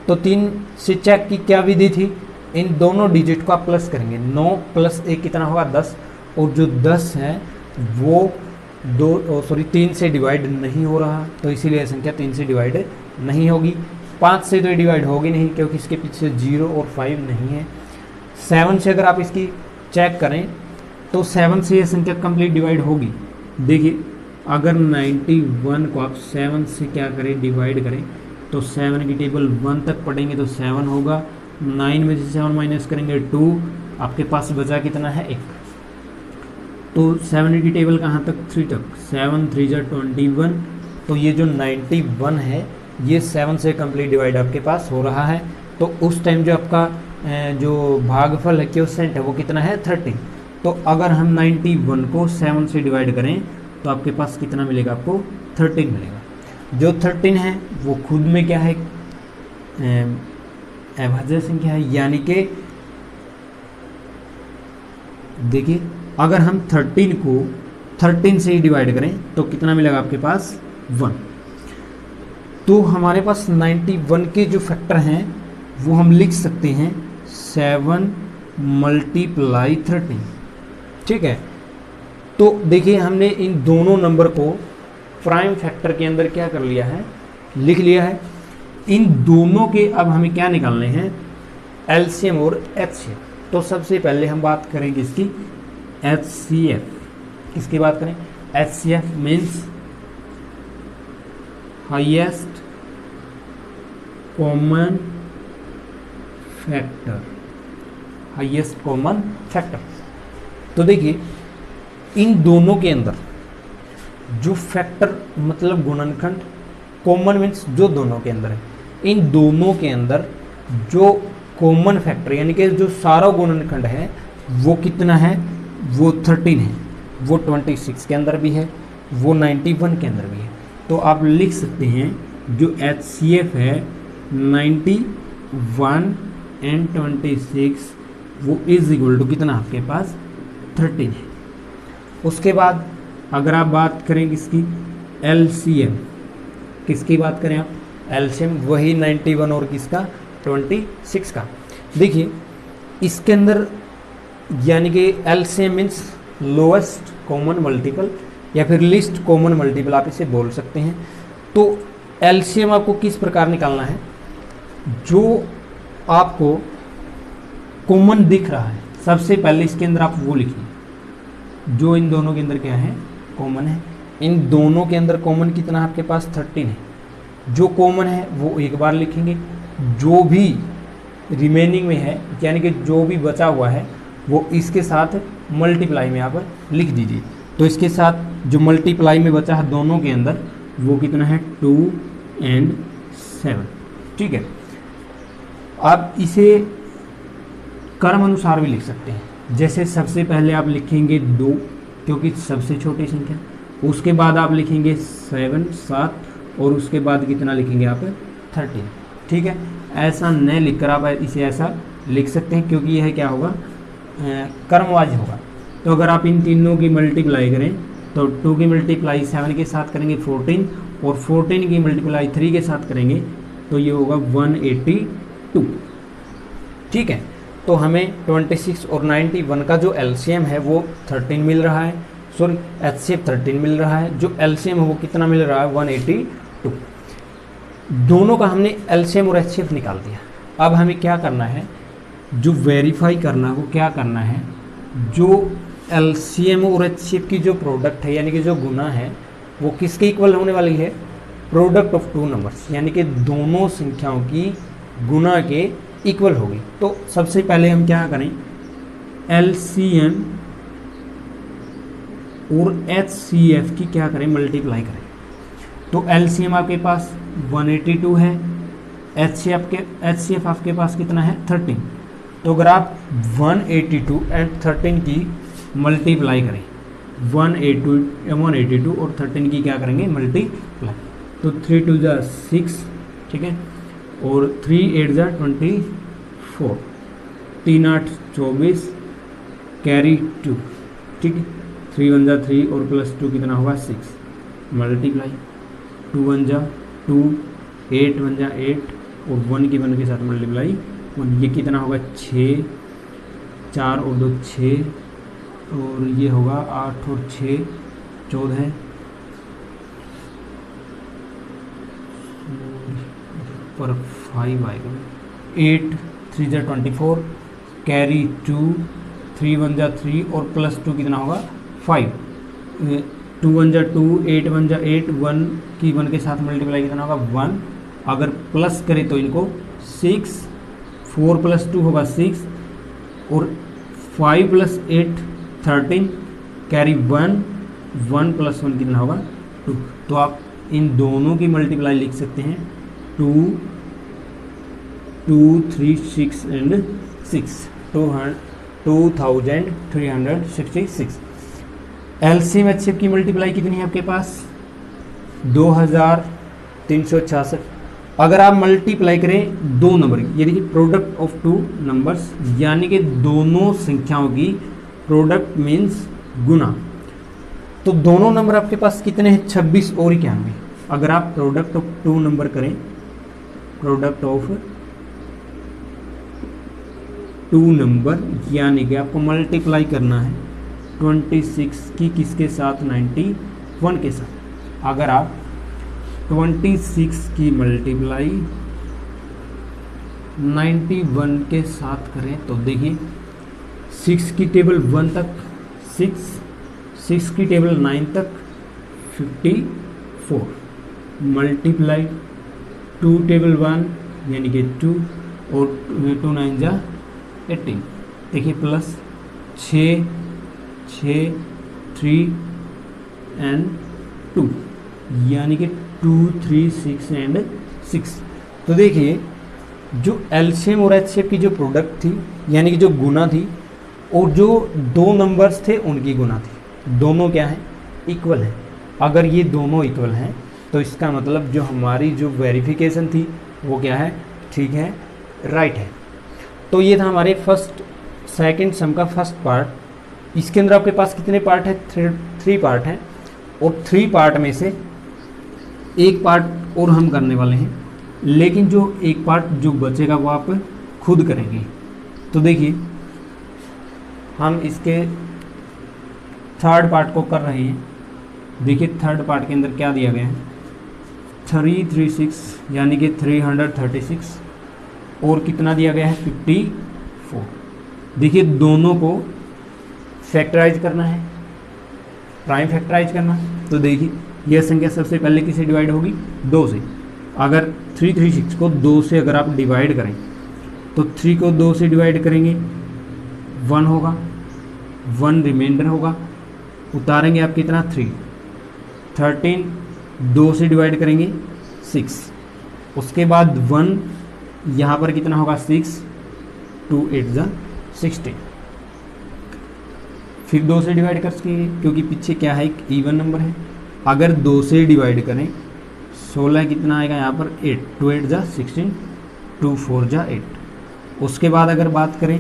तो 3 से चेक की क्या विधि थी, इन दोनों डिजिट को आप प्लस करेंगे, 9 + 1 कितना होगा, 10, और जो 10 है वो 3 से डिवाइड नहीं हो रहा, तो इसीलिए संख्या 3 से डिवाइड नहीं होगी। 5 से तो ये डिवाइड होगी नहीं क्योंकि इसके पीछे 0 और 5 नहीं है। 7 से अगर आप इसकी चेक करें तो 7 से ये संख्या कंप्लीट डिवाइड होगी। देखिए अगर 91 को आप 7 से क्या करें, डिवाइड करें, तो 7 की टेबल 1 तक पढ़ेंगे तो 7 होगा, 9 में से 7 माइनस करेंगे 2, आपके पास बचा कितना है, 1। तो 7 की टेबल कहाँ तक, 3 तक, 7 3 जा 21। तो ये जो 91 है ये 7 से कंप्लीट डिवाइड आपके पास हो रहा है। तो उस टाइम जो आपका जो भागफल है, क्वोशिएंट है, वो कितना है, 13। तो अगर हम 91 को 7 से डिवाइड करें तो आपके पास कितना मिलेगा, आपको 13 मिलेगा। जो 13 है वो खुद में क्या है, अभाज्य संख्या है, यानी कि देखिए अगर हम 13 को 13 से ही डिवाइड करें तो कितना मिलेगा आपके पास, 1। तो हमारे पास 91 के जो फैक्टर हैं वो हम लिख सकते हैं 7 मल्टीप्लाई 13। ठीक है, तो देखिए हमने इन दोनों नंबर को प्राइम फैक्टर के अंदर क्या कर लिया है, लिख लिया है। इन दोनों के अब हमें क्या निकालने हैं, एलसीएम और एचसीएफ। तो सबसे पहले हम बात करेंगे इसकी एचसीएफ। किसकी बात करें, HCF means highest common factor, highest common factor. तो देखिए इन दोनों के अंदर जो फैक्टर मतलब गुणनखंड, कॉमन मीन्स जो दोनों के अंदर है, इन दोनों के अंदर जो कॉमन फैक्टर यानी कि जो सारा गुणनखंड है वो कितना है, वो 13 है, वो 26 के अंदर भी है, वो 91 के अंदर भी है। तो आप लिख सकते हैं जो HCF है 91 एंड 26 वो इज इक्वल टू कितना आपके पास 13 है। उसके बाद अगर आप बात करें किसकी, LCM, किसकी बात करें आप, LCM वही 91 और किसका 26 का। देखिए इसके अंदर यानी कि LCM means lowest common multiple या फिर लीस्ट कॉमन मल्टीपल आप इसे बोल सकते हैं। तो LCM आपको किस प्रकार निकालना है, जो आपको कॉमन दिख रहा है सबसे पहले इसके अंदर आप वो लिखिए जो इन दोनों के अंदर क्या है, कॉमन है। इन दोनों के अंदर कॉमन कितना आपके पास 13 है, जो कॉमन है वो एक बार लिखेंगे, जो भी रिमेनिंग में है यानी कि जो भी बचा हुआ है वो इसके साथ मल्टीप्लाई में आप लिख दीजिए। तो इसके साथ जो मल्टीप्लाई में बचा है दोनों के अंदर वो कितना है 2 एंड 7, ठीक है। आप इसे क्रम अनुसार भी लिख सकते हैं, जैसे सबसे पहले आप लिखेंगे 2 क्योंकि सबसे छोटी संख्या, उसके बाद आप लिखेंगे 7 और उसके बाद कितना लिखेंगे आप 13, ठीक है। ऐसा न लिखकर आप इसे ऐसा लिख सकते हैं क्योंकि यह क्या होगा, क्रमवार होगा। तो अगर आप इन तीनों की मल्टीप्लाई करें तो 2 की मल्टीप्लाई 7 के साथ करेंगे 14 और 14 की मल्टीप्लाई 3 के साथ करेंगे तो ये होगा 182, ठीक है। तो हमें 26 और 91 का जो LCM है वो 13 मिल रहा है, सॉरी HCF 13 मिल रहा है, जो LCM है वो कितना मिल रहा है 182। दोनों का हमने LCM और HCF निकाल दिया। अब हमें क्या करना है, जो वेरीफाई करना है वो क्या करना है, जो LCM और HCF की जो प्रोडक्ट है यानी कि जो गुना है वो किसके इक्वल होने वाली है, प्रोडक्ट ऑफ 2 नंबर्स यानी कि दोनों संख्याओं की गुना के इक्वल होगी। तो सबसे पहले हम क्या करें, LCM और HCF की क्या करें, मल्टीप्लाई करें। तो LCM आपके पास 182 है, HCF आपके पास कितना है 13। तो अगर आप 182 एंड 13 की मल्टीप्लाई करें, 182 और 13 की क्या करेंगे मल्टीप्लाई, तो 3 2 जा 6, ठीक है, और 3 8 जा 24, 3 8 24 कैरी 2, ठीक है, 3 1 जा 3 और प्लस 2 कितना होगा 6, मल्टीप्लाई 2 1 जा 2, 8 1 जा 8 और 1 की 1 के साथ मल्टीप्लाई 1, ये कितना होगा 6, 4 और 2 6 और ये होगा 8 और 6 14 पर 5 आएगा, 8 3 जा 24 कैरी 2, 3 1 जा 3 और प्लस 2 कितना होगा 5, 2 1 जा 2, 8 1 जा 8, 1 की 1 के साथ मल्टीप्लाई कितना होगा 1, अगर प्लस करें तो इनको 6, 4 प्लस 2 होगा 6 और 5 प्लस 8 13 कैरी 1, 1 प्लस 1 कितना होगा 2। तो आप इन दोनों की मल्टीप्लाई लिख सकते हैं 2 2 3 6 एंड 6, 2366। LCM HCF की मल्टीप्लाई कितनी है आपके पास 2366। अगर आप मल्टीप्लाई करें दो नंबर की, ये देखिए प्रोडक्ट ऑफ 2 नंबर्स यानी कि दोनों संख्याओं की प्रोडक्ट मीन्स गुना, तो दोनों नंबर आपके पास कितने हैं 26 और 91। अगर आप प्रोडक्ट ऑफ 2 नंबर करें, प्रोडक्ट ऑफ 2 नंबर यानी कि आपको मल्टीप्लाई करना है 26 की किसके साथ 91 के साथ। अगर आप 26 की मल्टीप्लाई 91 के साथ करें तो देखिए 6 की टेबल 1 तक 6 की टेबल 9 तक 54 मल्टीप्लाई 2 टेबल 1 यानी कि 2 और 2 9 जा 18, देखिए प्लस 6 3 एंड 2 यानी कि 2 3 6 एंड 6। तो देखिए जो एलसीएम और एचसीएफ की जो प्रोडक्ट थी, यानी कि जो गुना थी, और जो दो नंबर्स थे उनकी गुना थी, दोनों क्या है, इक्वल है। अगर ये दोनों इक्वल हैं तो इसका मतलब जो हमारी जो वेरिफिकेशन थी वो क्या है, ठीक है, राइट है। तो ये था हमारे फर्स्ट सेकंड सम का फर्स्ट पार्ट। इसके अंदर आपके पास कितने पार्ट है, थ्री पार्ट हैं, और 3 पार्ट में से एक पार्ट और हम करने वाले हैं, लेकिन जो एक पार्ट जो बचेगा वो आप खुद करेंगे। तो देखिए हम इसके थर्ड पार्ट को कर रहे हैं। देखिए थर्ड पार्ट के अंदर क्या दिया गया है, 336 यानी कि 336, और कितना दिया गया है, 54। देखिए दोनों को फैक्टराइज करना है, प्राइम फैक्टराइज करना है। तो देखिए यह संख्या सबसे पहले किससे डिवाइड होगी, 2 से। अगर 336 को 2 से अगर आप डिवाइड करें तो 3 को 2 से डिवाइड करेंगे 1 होगा, 1 रिमाइंडर होगा, उतारेंगे आप कितना, 3। 13 2 से डिवाइड करेंगे 6, उसके बाद 1 यहाँ पर कितना होगा, 6, 2 8 जा 16। फिर 2 से डिवाइड कर सकेंगे क्योंकि पीछे क्या है, एक इवन नंबर है। अगर 2 से डिवाइड करें 16 कितना आएगा यहाँ पर, 8, 2 8 जा 16, 2 4 जा 8। उसके बाद अगर बात करें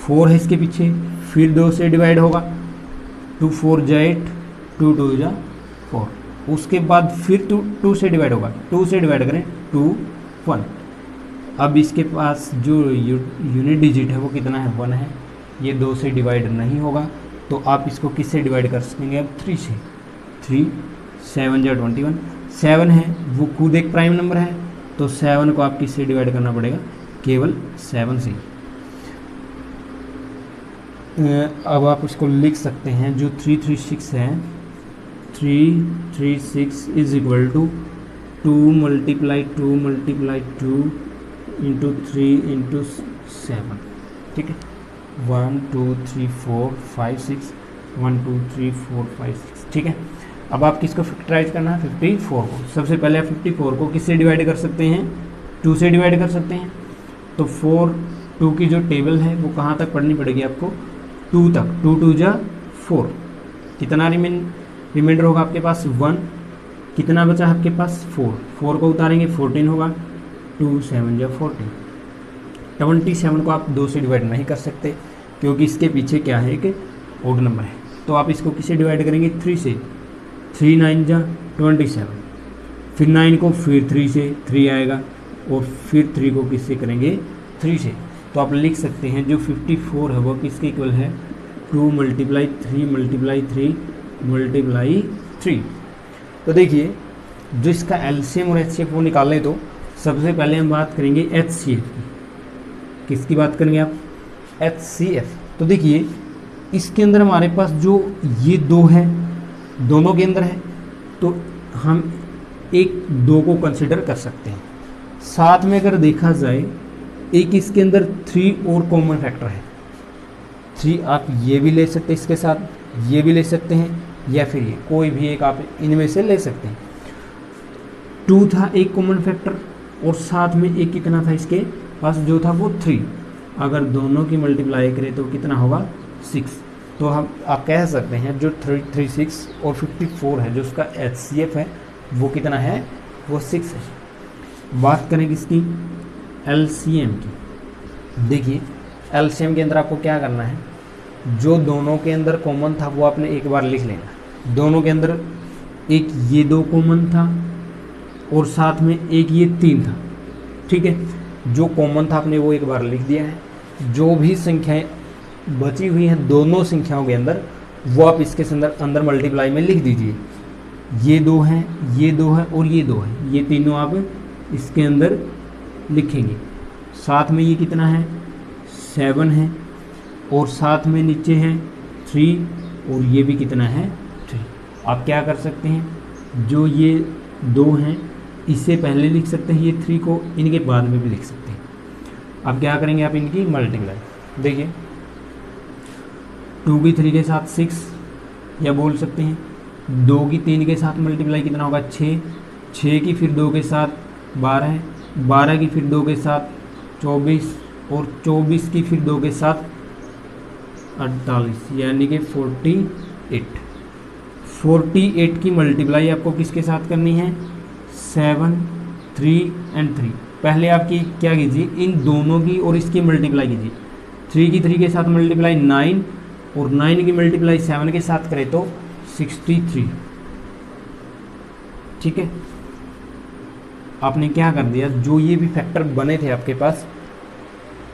4 है इसके पीछे, फिर 2 से डिवाइड होगा, 2 4 जा 8, 2 2 जा 4। उसके बाद फिर 2 से डिवाइड होगा, 2 से डिवाइड करें 2 1। अब इसके पास जो यूनिट डिजिट है वो कितना है, 1 है। ये 2 से डिवाइड नहीं होगा तो आप इसको किससे डिवाइड कर सकेंगे, अब 3 से। 3 7 जा 21, 7 है वो खुद एक प्राइम नंबर है, तो 7 को आप किससे डिवाइड करना पड़ेगा, केवल 7 से। अब आप इसको लिख सकते हैं, जो 336 है, 336 is equal to 2 multiply 2 multiply 2 into 3 into 7, ठीक है। 1 2 3 4 5 6, 1 2 3 4 5 6, ठीक है। अब आप किसको फैक्टराइज करना है, 54 को। सबसे पहले आप 54 को किससे डिवाइड कर सकते हैं, 2 से डिवाइड कर सकते हैं। तो 4 2 की जो टेबल है वो कहाँ तक पढ़नी पड़ेगी आपको, 2 तक। 2 2 जा 4, कितना रिमाइंडर होगा आपके पास, 1। कितना बचा आपके पास, 4 को उतारेंगे 14 होगा, 2 7 जा 14। 27 को आप 2 से डिवाइड नहीं कर सकते क्योंकि इसके पीछे क्या है, एक ओड नंबर है। तो आप इसको किससे डिवाइड करेंगे, 3 से। 3 9 जा 27, फिर 9 को फिर 3 से, 3 आएगा, और फिर 3 को किससे करेंगे, 3 से। तो आप लिख सकते हैं जो 54 है वो किसके इक्वल है, 2 मल्टीप्लाई 3 मल्टीप्लाई 3 मल्टीप्लाई 3। तो देखिए जो इसका एलसीएम और एचसीएफ वो निकालें तो सबसे पहले हम बात करेंगे एचसीएफ की। किसकी बात करेंगे आप, एचसीएफ। तो देखिए इसके अंदर हमारे पास जो ये 2 है, दोनों के अंदर है, तो हम एक 2 को कंसिडर कर सकते हैं। साथ में अगर देखा जाए एक इसके अंदर 3 और कॉमन फैक्टर है। 3 आप ये भी ले सकते हैं, इसके साथ ये भी ले सकते हैं, या फिर ये कोई भी एक आप इनमें से ले सकते हैं। 2 था एक कॉमन फैक्टर, और साथ में एक कितना था इसके पास, जो था वो 3। अगर दोनों की मल्टीप्लाई करें तो कितना होगा, 6। तो हम आप कह सकते हैं जो 336 और 54 है, जो उसका एचसीएफ है वो कितना है, वो 6 है। बात करें किसकी, एलसीएम की। देखिए एलसीएम के अंदर आपको क्या करना है, जो दोनों के अंदर कॉमन था वो आपने एक बार लिख लेना। दोनों के अंदर एक ये 2 कॉमन था और साथ में एक ये 3 था, ठीक है। जो कॉमन था आपने वो एक बार लिख दिया है। जो भी संख्याएं बची हुई हैं दोनों संख्याओं के अंदर, वो आप इसके अंदर मल्टीप्लाई में लिख दीजिए। ये 2 हैं, ये 2 है और ये 2 है, ये तीनों आप इसके अंदर लिखेंगे। साथ में ये कितना है, 7 है, और साथ में नीचे है 3, और ये भी कितना है, 3। आप क्या कर सकते हैं, जो ये 2 हैं इससे पहले लिख सकते हैं ये 3 को, इनके बाद में भी लिख सकते हैं। अब क्या करेंगे, आप इनकी मल्टीप्लाई। देखिए 2 की 3 के साथ 6, या बोल सकते हैं 2 की 3 के साथ मल्टीप्लाई कितना होगा, 6। 6 की फिर 2 के साथ 12 है, 12 की फिर 2 के साथ 24 और 24 की फिर 2 के साथ 48 यानी कि 48। 48 की मल्टीप्लाई आपको किसके साथ करनी है? 7, 3 एंड 3। पहले आपकी क्या कीजिए, इन दोनों की और इसकी मल्टीप्लाई कीजिए। 3 की 3 के साथ मल्टीप्लाई 9 और 9 की मल्टीप्लाई 7 के साथ करें तो 63। ठीक है, आपने क्या कर दिया, जो ये भी फैक्टर बने थे आपके पास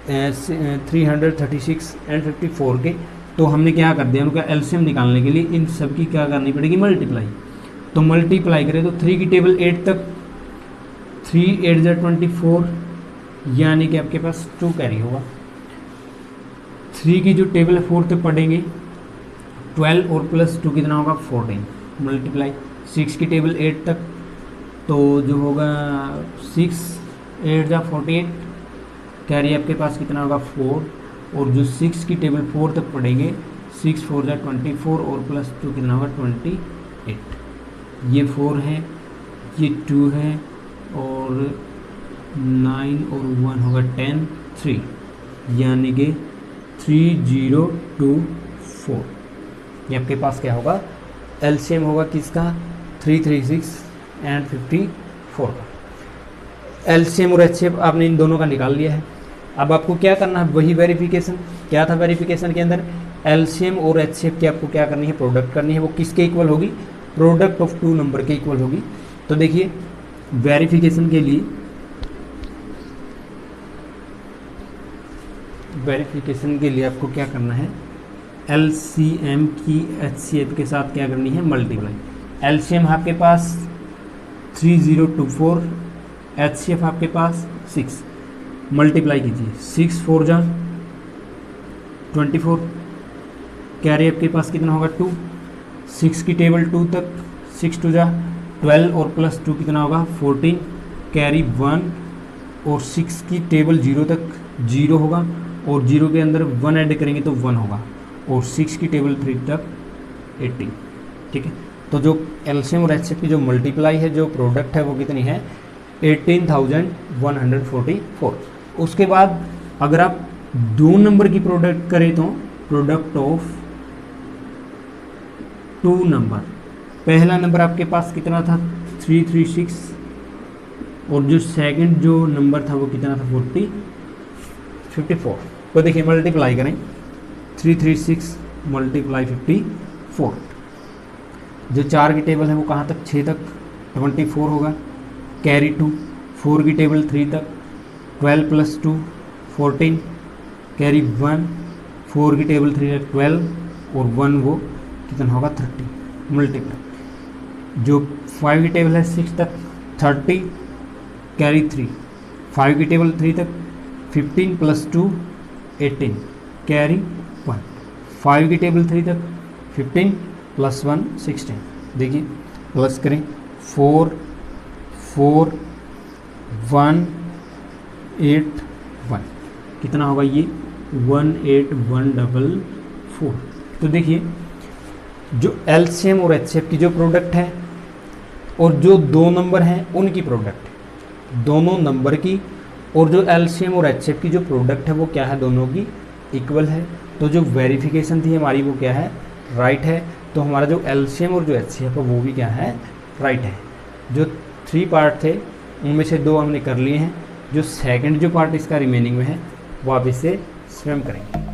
336 एंड 54 के, तो हमने क्या कर दिया, उनका एलसीएम निकालने के लिए इन सब की क्या करनी पड़ेगी, मल्टीप्लाई। तो मल्टीप्लाई करें तो 3 की टेबल 8 तक, 3 8 जा 24 यानी कि आपके पास 2 कैरी होगा। 3 की जो टेबल है 4 तक पढ़ेंगे, 12 और प्लस 2 कितना होगा, 14 मल्टीप्लाई। 6 की टेबल 8 तक, तो जो होगा 6 8 जा 48 कैरी आपके पास कितना होगा, 4। और जो 6 की टेबल 4 तक पढ़ेंगे, 6 4 जा 24 और प्लस 2 कितना होगा, 28। ये 4 है, ये 2 है और 9 और 1 होगा 10, 3 यानी कि 3024। ये आपके पास क्या होगा, एलसीएम होगा किसका, 336 एंड 54 का। एलसीएम और एचसीएफ आपने इन दोनों का निकाल लिया है। अब आपको क्या करना है, वही वेरिफिकेशन। क्या था वेरिफिकेशन के अंदर, एलसीएम और एचसीएफ की आपको क्या करनी है, प्रोडक्ट करनी है। वो किसके इक्वल होगी, प्रोडक्ट ऑफ 2 नंबर के इक्वल होगी। तो देखिए वेरिफिकेशन के लिए आपको क्या करना है, एलसीएम की एचसीएफ के साथ क्या करनी है, मल्टीप्लाई। एलसीएम आपके पास 3024, एचसीएफ आपके पास 6, मल्टीप्लाई कीजिए। 6 4 जा 24 कैरी आपके पास कितना होगा, 2। 6 की टेबल 2 तक, 6 2 जा 12 और प्लस 2 कितना होगा, 14 कैरी 1। और 6 की टेबल 0 तक 0 होगा और 0 के अंदर 1 ऐड करेंगे तो 1 होगा। और 6 की टेबल 3 तक 18। ठीक है, तो जो एलसीएम और एचसीएफ की जो मल्टीप्लाई है, जो प्रोडक्ट है वो कितनी है, 18,144। उसके बाद अगर आप 2 नंबर की प्रोडक्ट करें तो प्रोडक्ट ऑफ 2 नंबर, पहला नंबर आपके पास कितना था, 336 और जो सेकंड जो नंबर था वो कितना था, 54। तो देखिए मल्टीप्लाई करें, 336 मल्टीप्लाई 54। जो 4 की टेबल है वो कहाँ तक, 6 तक 24 होगा, कैरी 2। 4 की टेबल 3 तक, 12 प्लस 2 14 कैरी 1। 4 की टेबल 3 तक 12 और 1 वो कितना होगा, 30 मल्टीप्लाई। जो 5 की टेबल है 6 तक 30 कैरी 3। 5 की टेबल 3 तक 15 प्लस 2 18 कैरी 1। 5 की टेबल 3 तक 15 प्लस 1 16। देखिए प्लस करें, 4 4 1 8 1 कितना होगा, ये 18144। तो देखिए जो एलसीएम और एचसीएफ की जो प्रोडक्ट है और जो 2 नंबर हैं उनकी प्रोडक्ट, दोनों नंबर की और जो एलसीएम और एचसीएफ की जो प्रोडक्ट है वो क्या है, दोनों की इक्वल है। तो जो वेरिफिकेशन थी हमारी वो क्या है, राइट है। तो हमारा जो एलसीएम और जो एचसीएफ है वो भी क्या है, राइट है। जो 3 पार्ट थे उनमें से 2 हमने कर लिए हैं। जो सेकंड जो पार्ट इसका रिमेनिंग में है वो आप इसे स्वयं करेंगे।